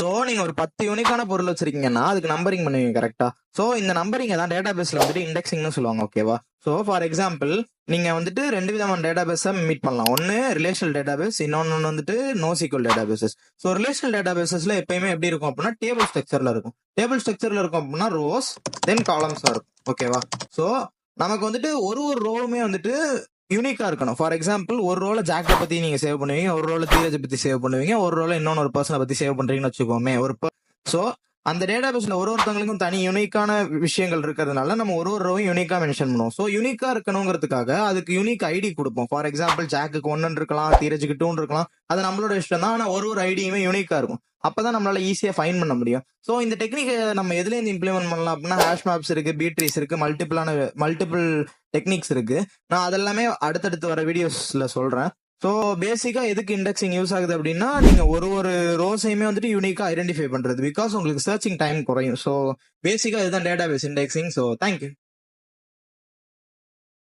So நீங்க ஒரு 10 யூனிக்கான பொருள் வச்சிருக்கீங்கன்னா அதுக்கு நம்பரிங் பண்ணுவீங்க கரெக்டா. சோ இந்த நம்பரிங் தான் டேட்டா பேஸ்ல வந்துட்டு இண்டெக்ஸிங்னு சொல்லுவாங்க. ஓகேவா. சோ ஃபார் எக்ஸாம்பிள் நீங்க வந்துட்டு 2 விதமான டேட்டா பேஸ மீட் பண்ணலாம். ஒன்னு ரிலேஷனல் டேட்டா பேஸ், இன்னொன்னு வந்துட்டு NoSQL data bases. So relational data பேசஸ்ல எப்பயுமே எப்படி இருக்கும் அப்படின்னா டேபிள் ஸ்ட்ரக்சர்ல இருக்கும். டேபிள் ஸ்ட்ரக்சர்ல இருக்கும் அப்படின்னா ரோஸ் தென் காலம்ஸா இருக்கும். ஓகேவா. சோ நமக்கு வந்துட்டு ஒரு ரோவுமே வந்துட்டு யூனிக்கா இருக்கணும். ஃபார் எக்ஸாம்பிள் ஒரு ரோல ஜாக்க பத்தி நீங்க சேவ் பண்ணுவீங்க, ஒரு ரோல தீரஜ் பத்தி சேவ் பண்ணுவீங்க, ஒரு ரோல இன்னொன்னு ஒரு பர்சனை பத்தி சேவ் பண்றீங்கன்னு வச்சுக்கோமே. சோ அந்த டேட்டாபேஸ்ல ஒருத்தவங்களுக்கும் தனி யூனிக்கான விஷயங்கள் இருக்கிறதுனால நம்ம ஒரு ரோவையும் யூனிக்கா மென்ஷன் பண்ணுவோம். சோ யூனிக்கா இருக்கணுங்கிறதுக்காக அதுக்கு யூனிக் ஐடி கொடுப்போம். ஃபார் எக்ஸாம்பிள் ஜாக்குக்கு 1 இருக்கலாம், தீரஜுக்கு 2 இருக்கலாம். அது நம்மளோட இஷ்டம் தான். ஆனா ஒரு ஐடியுமே யூனிக்கா இருக்கும். அப்பதான் நம்மளால ஈஸியா ஃபைண்ட் பண்ண முடியும். சோ இந்த டெக்னிக் நம்ம எதுல இருந்து இம்ப்ளிமெண்ட் பண்ணலாம் அப்படின்னா ஹேஷ் மேப்ஸ் இருக்கு, பீட்ரீஸ் இருக்கு, மல்டிபிள் டெக்னிக்ஸ் இருக்கு. நான் அதெல்லாமே அடுத்தடுத்து வர வீடியோஸ்ல சொல்றேன். சோ பேசிக்கா எதுக்கு இண்டெக்ஸிங் யூஸ் ஆகுது அப்படின்னா நீங்க ஒரு ரோஸையுமே வந்துட்டு யூனிக்கா ஐடென்டிஃபை பண்றது. பிகாஸ் உங்களுக்கு சர்ச்சிங் டைம் குறையும். சோ பேசிக்கா இதுதான் டேட்டாபேஸ் இண்டெக்ஸிங். So thank you.